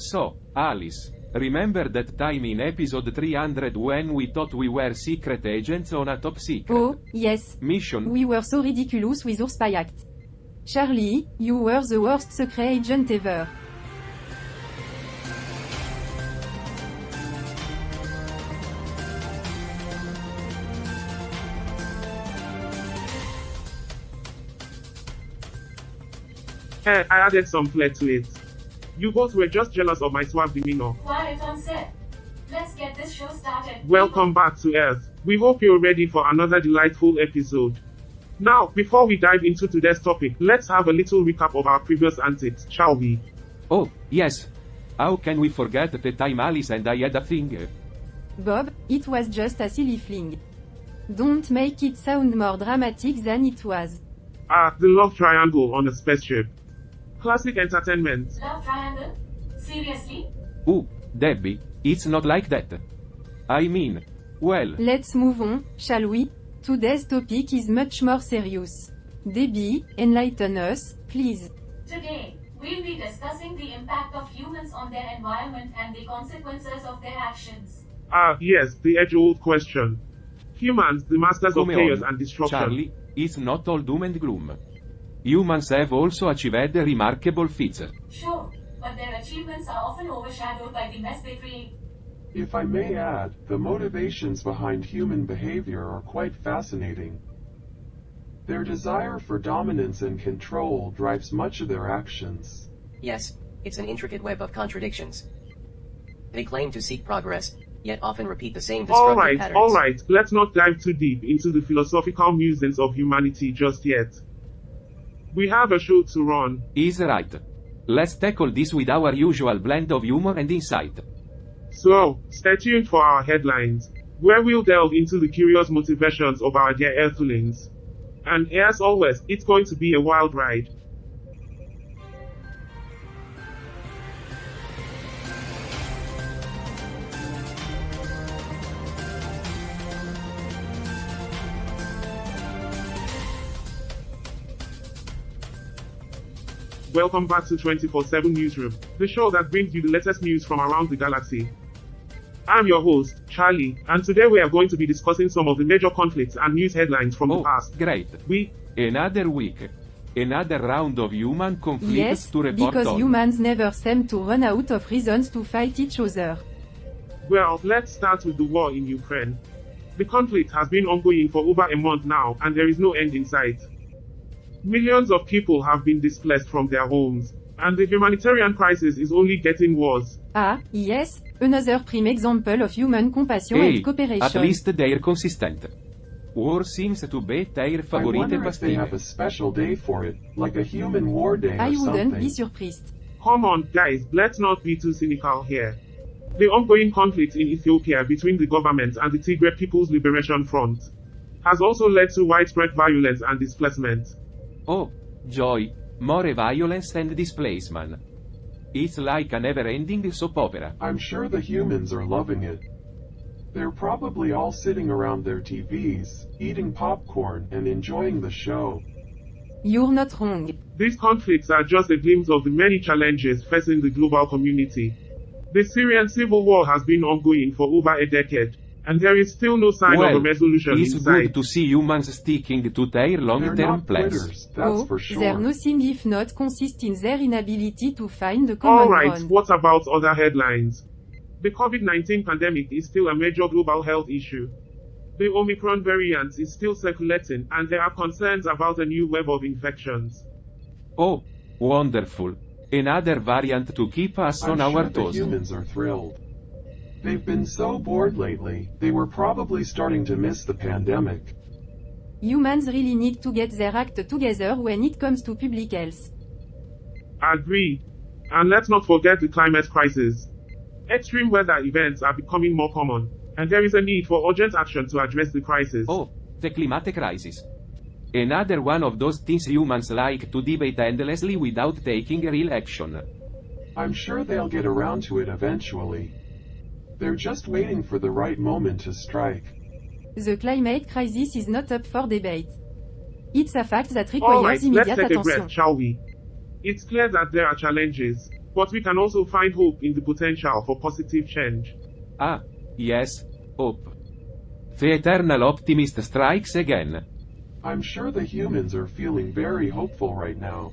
So, Alice, remember that time in episode 300 when we thought we were secret agents on a top secret Oh, yes. mission? We were so ridiculous with our spy act. Charlie, you were the worst secret agent ever. Hey, I added some flair to it. You both were just jealous of my suave demeanor. Quiet on set. Let's get this show started. Welcome back to Earth. We hope you're ready for another delightful episode. Now, before we dive into today's topic, let's have a little recap of our previous antics, shall we? Oh, yes. How can we forget the time Alice and I had a thing? Bob, it was just a silly fling. Don't make it sound more dramatic than it was. Ah, the love triangle on a spaceship. Classic entertainment. Love triangle? Seriously? Ooh, Debbie, it's not like that. I mean, well, Let's move on, shall we? Today's topic is much more serious. Debbie, enlighten us, please. Today, we'll be discussing the impact of humans on their environment and the consequences of their actions. Ah, yes, the age-old question. Humans, the masters of come chaos on, and destruction. Charlie, it's not all doom and gloom. Humans have also achieved remarkable feats. Sure, but their achievements are often overshadowed by the mess they create. If I may add, the motivations behind human behavior are quite fascinating. Their desire for dominance and control drives much of their actions. Yes, it's an intricate web of contradictions. They claim to seek progress, yet often repeat the same destructive patterns. Alright, let's not dive too deep into the philosophical musings of humanity just yet. We have a show to run. He's right. Let's tackle this with our usual blend of humor and insight. So, stay tuned for our headlines, where we'll delve into the curious motivations of our dear Earthlings. And as always, it's going to be a wild ride. Welcome back to 24/7 Newsroom, the show that brings you the latest news from around the galaxy. I'm your host, Charlie, and today we are going to be discussing some of the major conflicts and news headlines from the past. Great. Another week. Another round of human conflicts Yes, to report because on. humans never seem to run out of reasons to fight each other. Well, let's start with the war in Ukraine. The conflict has been ongoing for over a month now, and there is no end in sight. Millions of people have been displaced from their homes, and the humanitarian crisis is only getting worse. Ah, yes, another prime example of human compassion Hey, and cooperation. at least they're consistent. War seems to be their I favorite wonder if they have a pastime. special day for it, like a human war day I or wouldn't be something. surprised. Come on, guys, let's not be too cynical here. The ongoing conflict in Ethiopia between the government and the Tigray People's Liberation Front has also led to widespread violence and displacement. Oh, joy, more violence and displacement. It's like a never-ending soap opera. I'm sure the humans are loving it. They're probably all sitting around their TVs, eating popcorn and enjoying the show. You're not wrong. These conflicts are just a glimpse of the many challenges facing the global community. The Syrian civil war has been ongoing for over a decade, and there is still no sign of a resolution it's in sight. good to see humans sticking to their They're long-term not plans. quitters, that's Oh, for sure. their nothing if not consist in their inability to find the common Alright, ground. what about other headlines? The COVID-19 pandemic is still a major global health issue. The Omicron variant is still circulating, and there are concerns about a new wave of infections. Oh, wonderful. Another variant to keep us on I'm our sure the toes. humans are thrilled. They've been so bored lately, they were probably starting to miss the pandemic. Humans really need to get their act together when it comes to public health. Agreed. And let's not forget the climate crisis. Extreme weather events are becoming more common, and there is a need for urgent action to address the crisis. Oh, the climate crisis. Another one of those things humans like to debate endlessly without taking real action. I'm sure they'll get around to it eventually. They're just waiting for the right moment to strike. The climate crisis is not up for debate. It's a fact that Alright, requires let's immediate take a attention. breath, shall we? It's clear that there are challenges, but we can also find hope in the potential for positive change. Ah, yes, hope. The eternal optimist strikes again. I'm sure the humans are feeling very hopeful right now.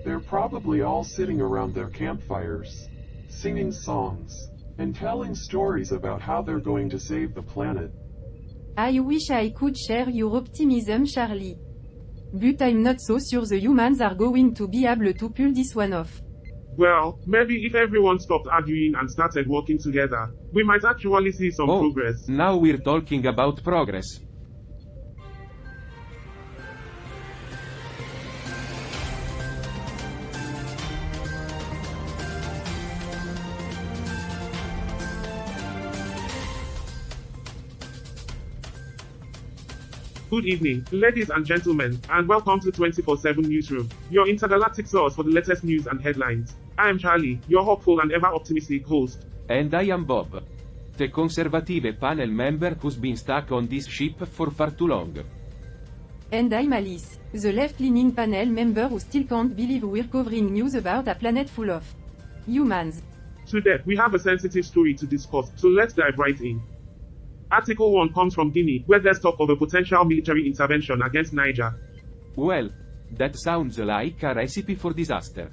They're probably all sitting around their campfires, singing songs, and telling stories about how they're going to save the planet. I wish I could share your optimism, Charlie. But I'm not so sure the humans are going to be able to pull this one off. Well, maybe if everyone stopped arguing and started working together, we might actually see some Oh, progress. now we're talking about progress. Good evening, ladies and gentlemen, and welcome to 24/7 Newsroom, your intergalactic source for the latest news and headlines. I am Charlie, your hopeful and ever-optimistic host. And I am Bob, the conservative panel member who's been stuck on this ship for far too long. And I'm Alice, the left-leaning panel member who still can't believe we're covering news about a planet full of humans. Today, we have a sensitive story to discuss, so let's dive right in. Article 1 comes from Guinea, where there's talk of a potential military intervention against Niger. Well, that sounds like a recipe for disaster.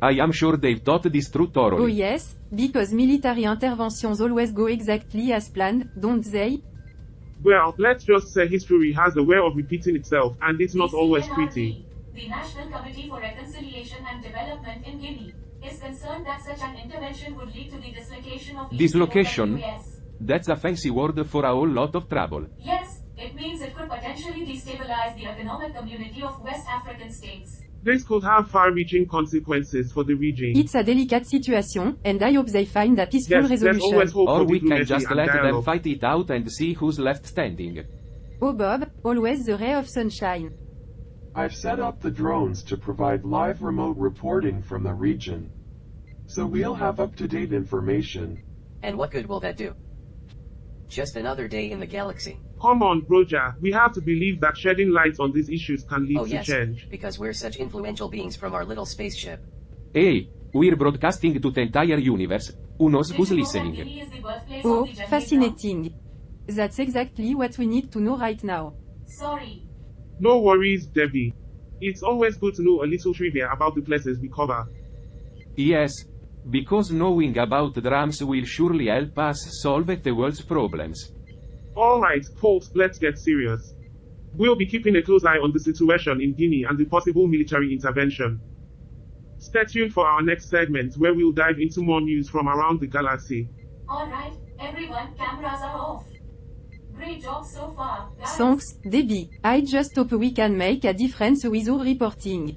I am sure they've thought this through Oh thoroughly. yes, because military interventions always go exactly as planned, don't they? Well, let's just say history has a way of repeating itself, and it's not always pretty. The National Committee for Reconciliation and Development in Guinea is concerned that such an intervention would lead to the dislocation of Dislocation? US. That's a fancy word for a whole lot of trouble. Yes, it means it could potentially destabilize the economic community of West African states. This could have far-reaching consequences for the region. It's a delicate situation, and I hope they find a peaceful Yes, there's resolution. always hope Or for we can diplomacy just and let them dialogue. fight it out and see who's left standing. Oh Bob, always the ray of sunshine. I've set up the drones to provide live remote reporting from the region. So we'll have up-to-date information. And what good will that do? Just another day in the galaxy. Come on, Roger, we have to believe that shedding light on these issues can lead Oh to yes, change. because we're such influential beings from our little spaceship. Hey, we're broadcasting to the entire universe. Who knows Did who's you know that listening? Guinea is the birthplace Oh, of the Jungle fascinating. That's exactly what we need to know right now. Drum? Sorry. No worries, Debbie. It's always good to know a little trivia about the places we cover. Yes, because knowing about drums will surely help us solve the world's problems. Alright, folks, let's get serious. We'll be keeping a close eye on the situation in Guinea and the possible military intervention. Stay tuned for our next segment where we'll dive into more news from around the galaxy. Alright, everyone, cameras are off. Great job so far, guys. Thanks, Debbie. I just hope we can make a difference with our reporting.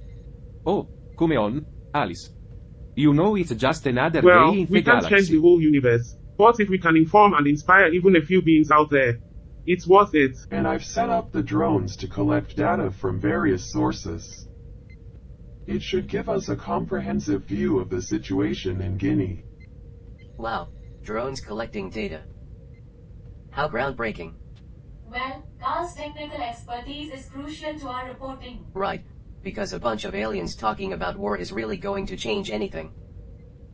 Oh, come on, Alice. You know it's just another Well, day in the we can't change galaxy. the whole universe, but if we can inform and inspire even a few beings out there, it's worth it. And I've set up the drones to collect data from various sources. It should give us a comprehensive view of the situation in Guinea. Wow, drones collecting data. How groundbreaking. Well, Carl's technical expertise is crucial to our reporting. Right, because a bunch of aliens talking about war is really going to change anything.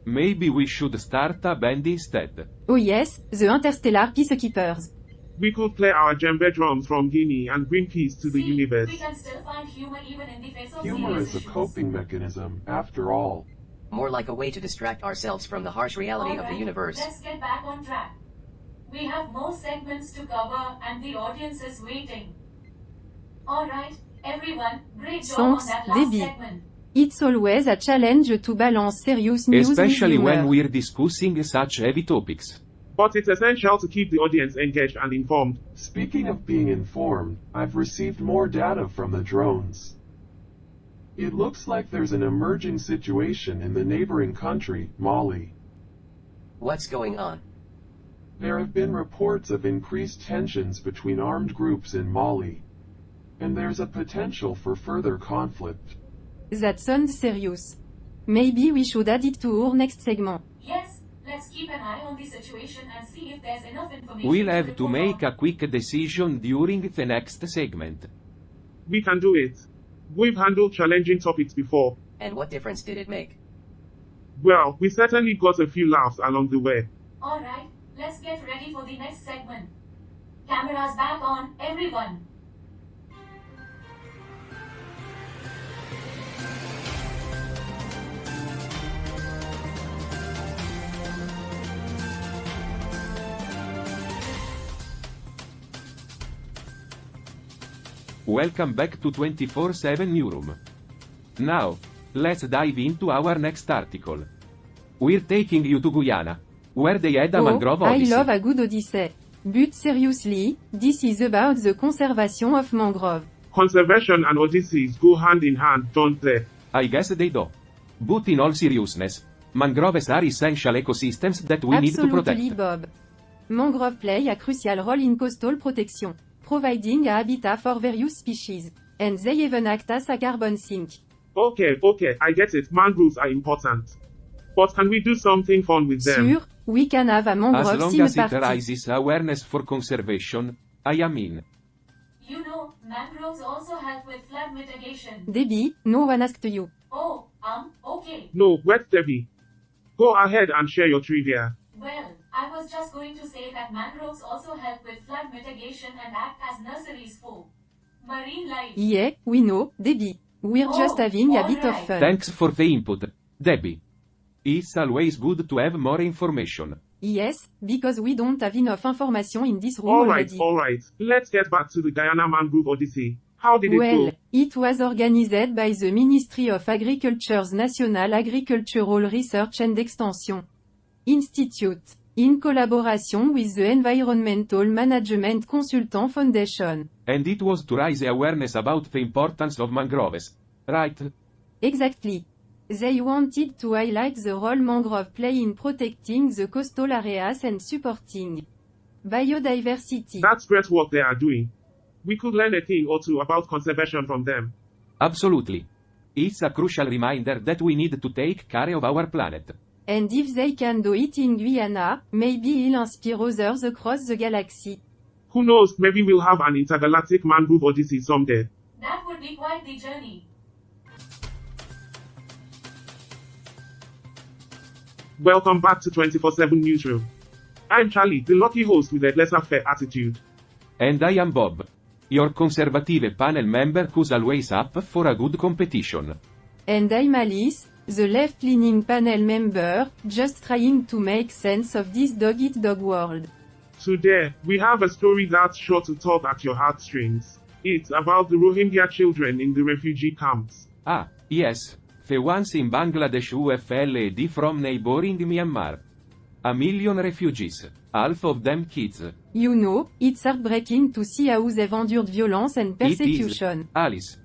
Maybe we should start a band instead. Oh yes, the interstellar peacekeepers. We could play our djembe drums from Guinea and bring peace to the See, universe. we can still find humor even in the face of Humor serious is a issues. coping mechanism, after all. More like a way to distract ourselves from the harsh reality of the Alright, universe. let's get back on track. We have more segments to cover and the audience is waiting. Alright, everyone, great job on Thanks, that last Debbie. segment. It's always a challenge to balance serious news Especially with when humor. we're discussing such heavy topics. But it's essential to keep the audience engaged and informed. Speaking of being informed, I've received more data from the drones. It looks like there's an emerging situation in the neighboring country, Mali. What's going on? There have been reports of increased tensions between armed groups in Mali. And there's a potential for further conflict. That sounds serious. Maybe we should add it to our next segment. Yes, let's keep an eye on the situation and see if there's enough information We'll have to report make on. a quick decision during the next segment. We can do it. We've handled challenging topics before. And what difference did it make? Well, we certainly got a few laughs along the way. Alright, let's get ready for the next segment. Cameras back on, everyone. Welcome back to 24/7 Newsroom. Now, let's dive into our next article. We're taking you to Guyana, where they had a mangrove I odyssey. love a good odyssey. But seriously, this is about the conservation of mangrove. Conservation and odysseys go hand in hand, don't they? I guess they do. But in all seriousness, mangroves are essential ecosystems that we need to Absolutely, protect. Bob. Mangrove play a crucial role in coastal protection, providing a habitat for various species, and they even act as a carbon sink. Okay, I get it, mangroves are important. But can we do something fun with them? Sure, we can have a As mangrove long theme as it party. raises awareness for conservation, I am in. You know, mangroves also help with flood mitigation. Debbie, no one asked you. Oh, okay. No, wait, Debbie. Go ahead and share your trivia. Well, I was just going to say that mangroves also help with flood mitigation and act as nurseries for marine life. Yeah, we know, Debbie. We're Oh, just having a bit of alright. fun. Thanks for the input, Debbie. It's always good to have more information. Yes, because we don't have enough information in this room already. Alright. Let's get back to the Guyana Mangrove Odyssey. How did it Well, go? it was organized by the Ministry of Agriculture's National Agricultural Research and Extension Institute, in collaboration with the Environmental Management Consultant Foundation. And it was to raise awareness about the importance of mangroves, right? Exactly. They wanted to highlight the role mangrove play in protecting the coastal areas and supporting biodiversity. That's great work they are doing. We could learn a thing or two about conservation from them. Absolutely. It's a crucial reminder that we need to take care of our planet. And if they can do it in Guyana, maybe it'll inspire others across the galaxy. Who knows, maybe we'll have an intergalactic mangrove odyssey someday. That would be quite the journey. Welcome back to 24/7 Newsroom. I'm Charlie, the lucky host with a laissez-faire attitude. And I am Bob, your conservative panel member who's always up for a good competition. And I'm Alice, the left-leaning panel member, just trying to make sense of this dog-eat-dog world. Today, we have a story that's sure to tug at your heartstrings. It's about the Rohingya children in the refugee camps. Ah, yes, the ones in Bangladesh who fled from neighboring Myanmar. 1 million refugees, half of them kids. You know, it's heartbreaking to see how they've endured violence and persecution. It is, Alice.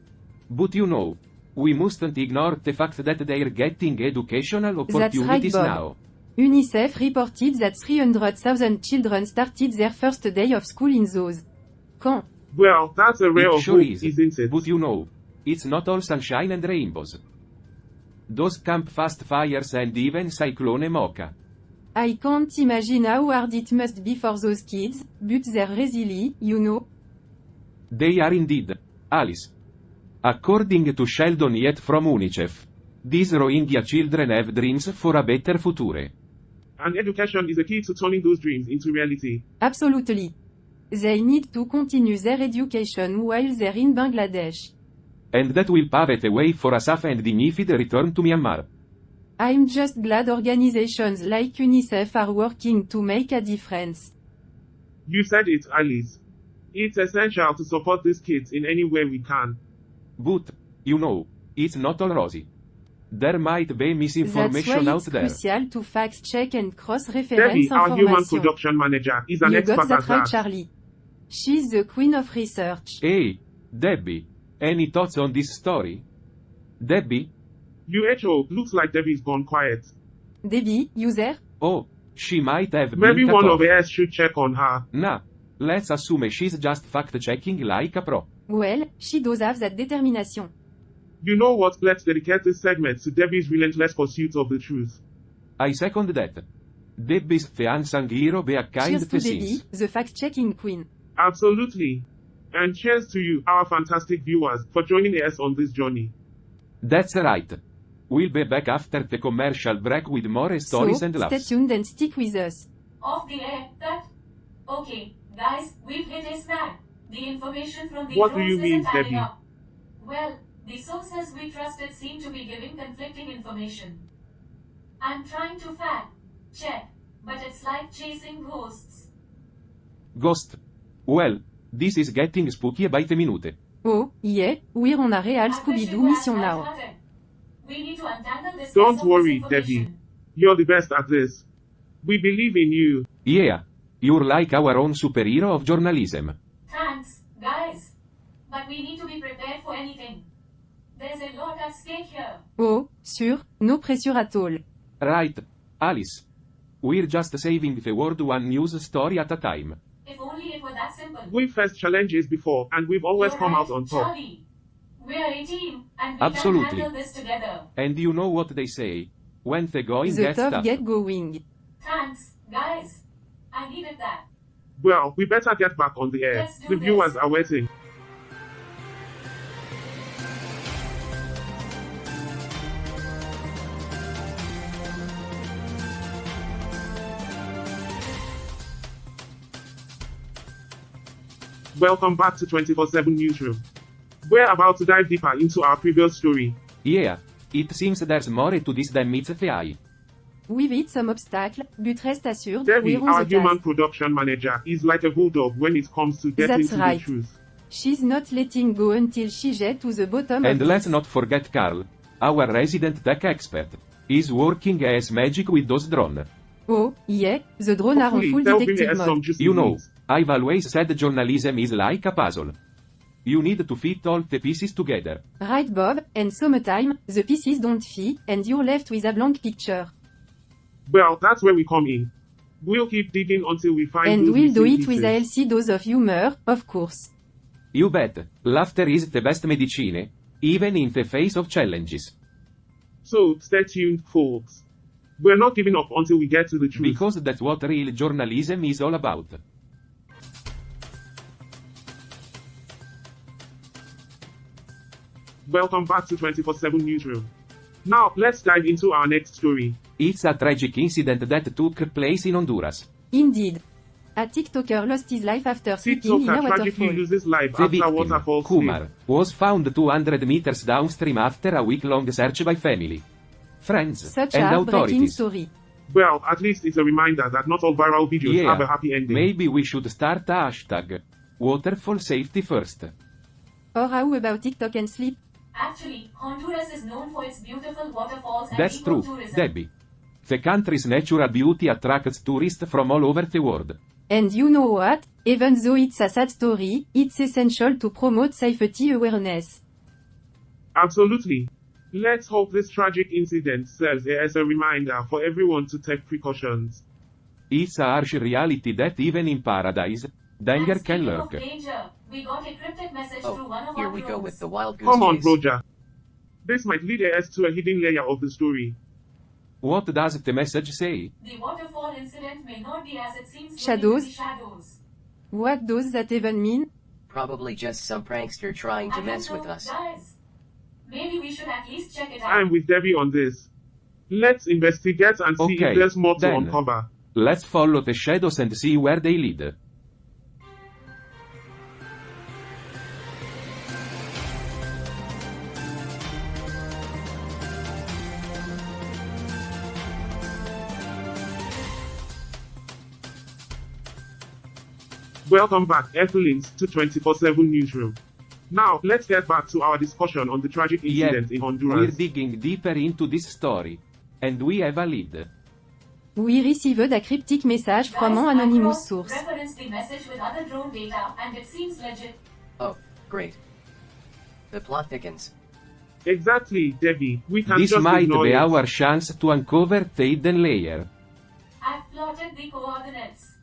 But you know, we mustn't ignore the fact that they're getting educational opportunities Bob. now. UNICEF reported that 300,000 children started their first day of school in those camps. Well, that's a ray It of sure hope, is, isn't it? but you know, it's not all sunshine and rainbows. Those camp fast fires and even Cyclone Mocha. I can't imagine how hard it must be for those kids, but they're resilient, you know. They are indeed, Alice. According to Sheldon Yet from UNICEF, these Rohingya children have dreams for a better future. And education is a key to turning those dreams into reality. Absolutely. They need to continue their education while they're in Bangladesh. And that will pave the way for a safe and dignified return to Myanmar. I'm just glad organizations like UNICEF are working to make a difference. You said it, Alice. It's essential to support these kids in any way we can. But, you know, it's not all rosy. There might be That's misinformation why out it's there. crucial to fact-check and cross-reference Debbie, our human information. production manager, is an You got expert that at right, that. Charlie. She's the queen of research. Hey, Debbie, any thoughts on this story? Debbie? UHO, looks like Debbie's gone quiet. Debbie, you there? Oh, she might have Maybe been cut one off. of us should check on her. Nah, let's assume she's just fact-checking like a pro. Well, she does have that determination. You know what, let's dedicate this segment to Debbie's relentless pursuit of the truth. I second that. Debbie's the unsung hero behind Cheers the to Debbie, scenes. the fact-checking queen. Absolutely. And cheers to you, our fantastic viewers, for joining us on this journey. That's right. We'll be back after the commercial break with more stories and So, stay laughs. tuned and stick with us. Off the air, cut. Okay, guys, we've hit a snag. The information from the What do drones you mean, isn't adding Debbie? up. Well, the sources we trusted seem to be giving conflicting information. I'm trying to fact check, but it's like chasing ghosts. Ghost. Well, this is getting spooky by the minute. Oh, yeah, we're on a real I bet Scooby-Doo you mission guys now. had it. We need to untangle this Don't mess of worry, misinformation. Debbie. You're the best at this. We believe in you. Yeah. You're like our own superhero of journalism. Thanks, guys. But we need to be prepared for anything. There's a lot at stake here. Oh, sûr, no pressure at all. Right, Alice. We're just saving the world one news story at a time. If only it were that simple. We've faced challenges before, and we've always You're come right, out on top. Charlie. We're a team, and we Absolutely. can handle this together. And you know what they say. When the going The gets tough tough. get going. Thanks, guys. I needed that. Well, we better get back on the air. Let's do The viewers this. are waiting. Welcome back to 24/7 Newsroom. We're about to dive deeper into our previous story. Yeah. It seems there's more to this than meets the eye. We've hit some obstacles, but rest assured, Debbie, we're our on the human task. production manager, is like a bulldog when it comes to getting That's to right. the truth. She's not letting go until she gets to the bottom And of let's this. not forget Carl, our resident tech expert. He's working as magic with those drones. Oh, yeah, the drone are on Hopefully, full they'll bring detective us some mode. juicy You know, news. I've always said journalism is like a puzzle. You need to fit all the pieces together. Right, Bob, and sometimes, the pieces don't fit, and you're left with a blank picture. Well, that's where we come in. We'll keep digging until we find And those we'll do missing it with a pieces. healthy dose of humor, of course. You bet, laughter is the best medicine, even in the face of challenges. So, stay tuned, folks. We're not giving up until we get to the truth. Because that's what real journalism is all about. Welcome back to 24/7 Newsroom. Now, let's dive into our next story. It's a tragic incident that took place in Honduras. Indeed. A TikToker lost his life after sleeping in a TikToker tragically waterfall. loses life The after victim, waterfall Kumar, was found 200 meters downstream after a week-long search by family, friends, Such and a heartbreaking authorities. story. Well, at least it's a reminder that not all viral videos Yeah, have a happy ending. maybe we should start a hashtag. Waterfall safety first. Or how about TikTok and sleep? Actually, Honduras is known for its beautiful waterfalls and That's true, ecotourism. Debbie. The country's natural beauty attracts tourists from all over the world. And you know what? Even though it's a sad story, it's essential to promote safety awareness. Absolutely. Let's hope this tragic incident serves as a reminder for everyone to take precautions. It's a harsh reality that even in paradise, danger And can speaking lurk. of danger, we got a cryptic message through one Oh, of here our we go drones. with the wild goose Come on, chase. Roger. This might lead us to a hidden layer of the story. What does the message say? The waterfall incident may not be as it seems. Shadows? The shadows. What does that even mean? Probably just some prankster trying to I mess don't with know, us. guys. Maybe we should at least check it out. I'm with Debbie on this. Let's investigate and see Okay, if there's more to then. uncover. Let's follow the shadows and see where they lead. Welcome back, Ethelines, to 24/7 Newsroom. Now, let's get back to our discussion on the tragic Yeah, incident in we're Honduras. digging deeper into this story. And we have a lead. We received a cryptic message from Guys, an anonymous I source. referenced the message with other drone data, and it seems legit. Oh, great. The plot thickens. Exactly, Debbie. We can This just might ignore be it. our chance to uncover the hidden layer. I've plotted the coordinates.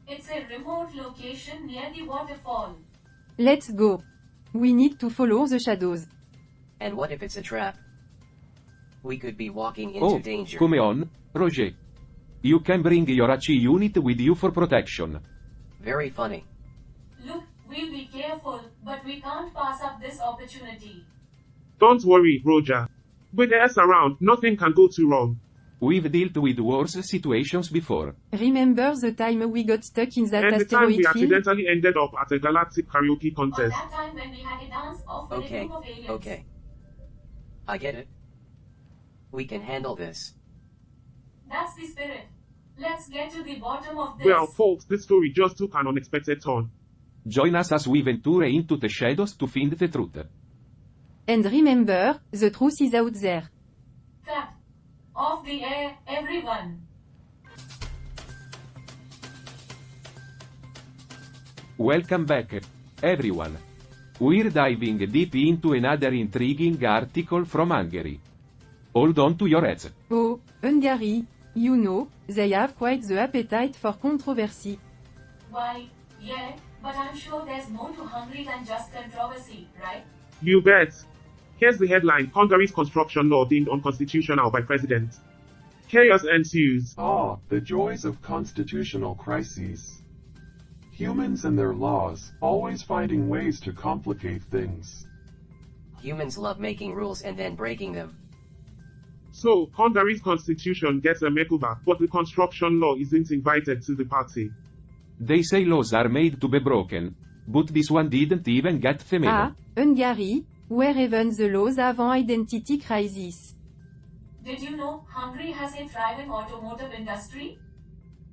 It's a remote location near the waterfall. Let's go. We need to follow the shadows. And what if it's a trap? We could be walking into Oh, danger. come on, Roger. You can bring your HE unit with you for protection. Very funny. Look, we'll be careful, but we can't pass up this opportunity. Don't worry, Roger. With S around, nothing can go too wrong. We've dealt with worse situations before. Remember the time we got stuck in that And the time we asteroid field? accidentally ended up at a galactic karaoke Or contest. that time when we had a dance off with a Okay, group of aliens. okay. I get it. We can handle this. That's the spirit. Let's get to the bottom of this. Well, folks, this story just took an unexpected turn. Join us as we venture into the shadows to find the truth. And remember, the truth is out there. Cut. Off the air, everyone. Welcome back, everyone. We're diving deep into another intriguing article from Hungary. Hold on to your hats. Oh, Hungary. You know, they have quite the appetite for controversy. Why, yeah, but I'm sure there's more to Hungary than just controversy, right? You bet. Here's the headline: Hungary's construction law deemed unconstitutional by president. Chaos ensues. Ah, the joys of constitutional crises. Humans and their laws, always finding ways to complicate things. Humans love making rules and then breaking them. So, Hungary's constitution gets a makeover, but the construction law isn't invited to the party. They say laws are made to be broken, but this one didn't even get the memo. Ah, Hungary, where even the laws have an identity crisis. Did you know Hungary has a thriving automotive industry?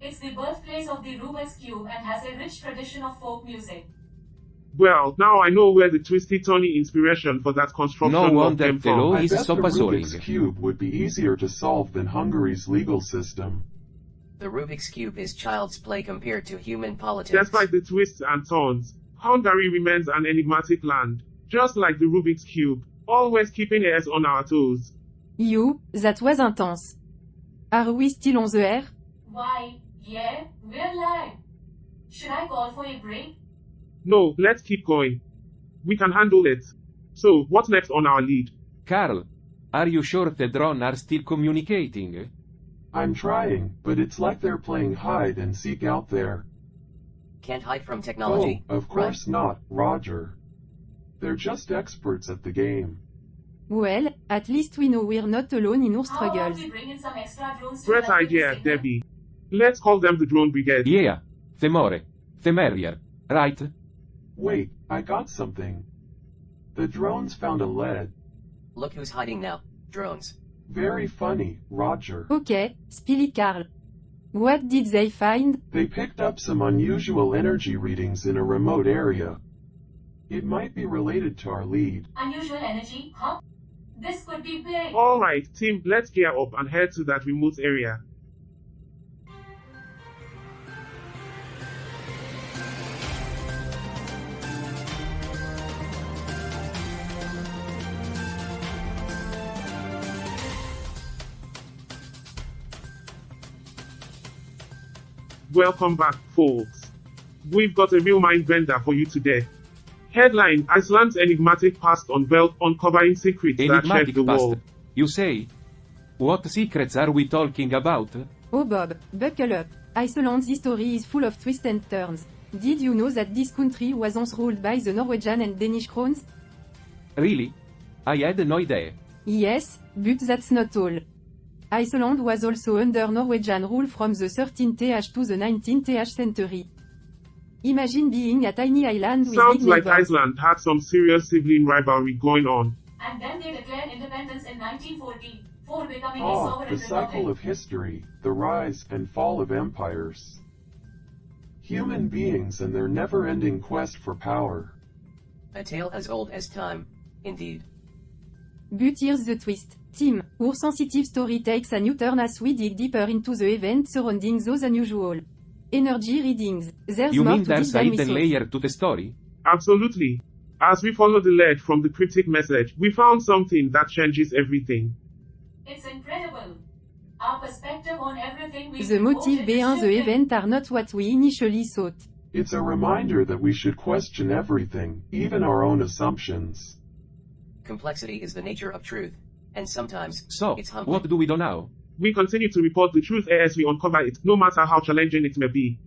It's the birthplace of the Rubik's Cube and has a rich tradition of folk music. Well, now I know where the twisty-turny inspiration for that construction No law wonder came the law from. I is bet so the puzzling. Rubik's Cube would be easier to solve than Hungary's legal system. The Rubik's Cube is child's play compared to human politics. Despite the twists and turns, Hungary remains an enigmatic land, just like the Rubik's Cube, always keeping us on our toes. You, that was intense. Are we still on the air? Why, yeah, we're live. Should I call for a break? No, let's keep going. We can handle it. So, what's next on our lead? Carl, are you sure the drone are still communicating? I'm trying, but it's like they're playing hide and seek out there. Can't hide from technology. Oh, of course not, Roger. They're just experts at the game. Well, at least we know we're not alone in our How about struggles. we bring in some extra drones to Great help with the idea, signal? Debbie. Let's call them the Drone Brigade. Yeah, the more, the merrier, right? Wait, I got something. The drones found a lead. Look who's hiding now. Drones. Very funny, Roger. Okay, Spilly Carl. What did they find? They picked up some unusual energy readings in a remote area. It might be related to our lead. Unusual energy, huh? This could be big. Alright, team, let's gear up and head to that remote area. Welcome back, folks. We've got a real mind bender for you today. Headline: Iceland's enigmatic past unveiled, uncovering secrets that shake Enigmatic the past. world. You say? What secrets are we talking about? Oh Bob, buckle up. Iceland's history is full of twists and turns. Did you know that this country was once ruled by the Norwegian and Danish crowns? Really? I had no idea. Yes, but that's not all. Iceland was also under Norwegian rule from the 13th to the 19th century. Imagine being a tiny island with Sounds big like neighbors. Iceland had some serious sibling rivalry going on. And then they declared independence in 1940, for becoming a Ah, sovereign the cycle republic. of history, the rise and fall of empires. Human beings and their never-ending quest for power. A tale as old as time. Indeed. But here's the twist. Team, our sensitive story takes a new turn as we dig deeper into the events surrounding those unusual energy readings. There's You more mean to there's this a than we hidden thought. layer to the story? Absolutely. As we follow the lead from the cryptic message, we found something that changes everything. It's incredible. Our perspective on everything we The motive behind the event are not what we initially thought. It's a reminder that we should question everything, even our own assumptions. Complexity is the nature of truth. And sometimes, So, it's humbling. what do we do now? We continue to report the truth as we uncover it, no matter how challenging it may be.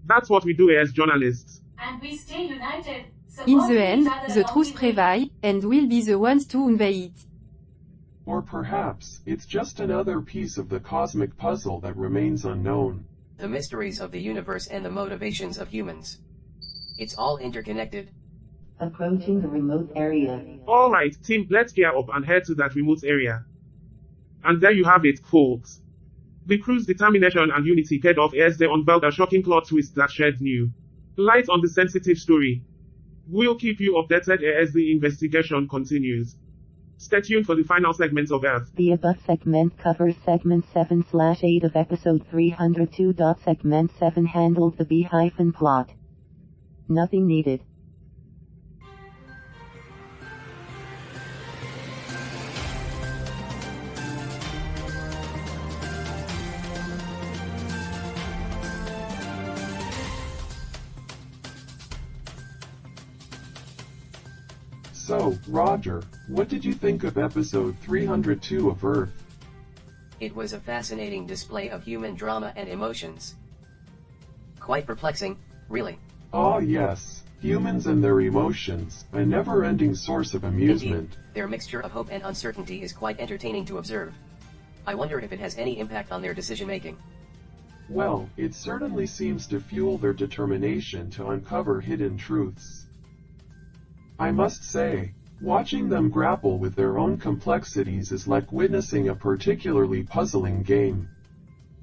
That's what we do as journalists. And we stay united. In supporting the end, each other the along truth the way. prevails, and we'll be the ones to unveil it. Or perhaps, it's just another piece of the cosmic puzzle that remains unknown. The mysteries of the universe and the motivations of humans. It's all interconnected. Approaching the remote area. Alright, team, let's gear up and head to that remote area. And there you have it, folks. The crew's determination and unity paid off as they unveiled a shocking plot twist that shed new light on the sensitive story. We'll keep you updated as the investigation continues. Stay tuned for the final segment of Earth. The above segment covers segment 7/8 of episode 302. Segment 7 handled the B-plot. Nothing needed. So, Roger, what did you think of episode 302 of Earth? It was a fascinating display of human drama and emotions. Quite perplexing, really. Ah yes, humans and their emotions, a never-ending source of amusement. Indeed, their mixture of hope and uncertainty is quite entertaining to observe. I wonder if it has any impact on their decision-making. Well, it certainly seems to fuel their determination to uncover hidden truths. I must say, watching them grapple with their own complexities is like witnessing a particularly puzzling game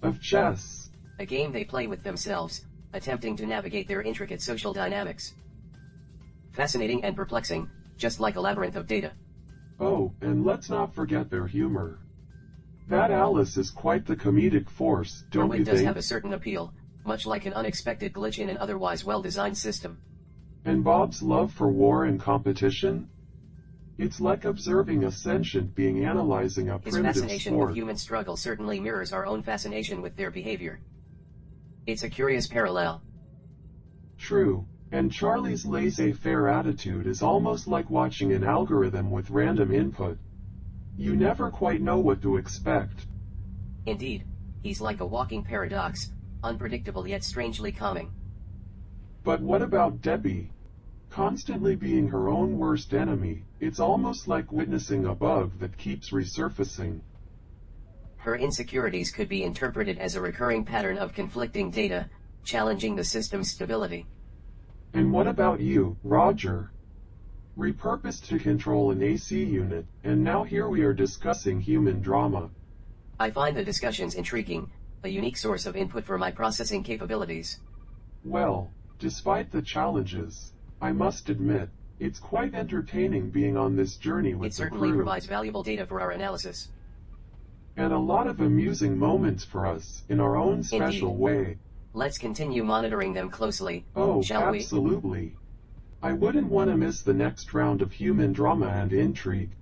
of chess. A game they play with themselves, attempting to navigate their intricate social dynamics. Fascinating and perplexing, just like a labyrinth of data. Oh, and let's not forget their humor. That Alice is quite the comedic force, Her don't wit you does think? have a certain appeal, much like an unexpected glitch in an otherwise well-designed system. And Bob's love for war and competition? It's like observing a sentient being analyzing a His primitive fascination sport. with human struggle certainly mirrors our own fascination with their behavior. It's a curious parallel. True, and Charlie's laissez-faire attitude is almost like watching an algorithm with random input. You never quite know what to expect. Indeed, he's like a walking paradox, unpredictable yet strangely calming. But what about Debbie? Constantly being her own worst enemy, it's almost like witnessing a bug that keeps resurfacing. Her insecurities could be interpreted as a recurring pattern of conflicting data, challenging the system's stability. And what about you, Roger? Repurposed to control an AC unit, and now here we are discussing human drama. I find the discussions intriguing, a unique source of input for my processing capabilities. Well, despite the challenges, I must admit, it's quite entertaining being on this journey with It the certainly crew. provides valuable data for our analysis. And a lot of amusing moments for us, in our own special Indeed. way. Let's continue monitoring them closely, Oh, shall we? absolutely. I wouldn't want to miss the next round of human drama and intrigue.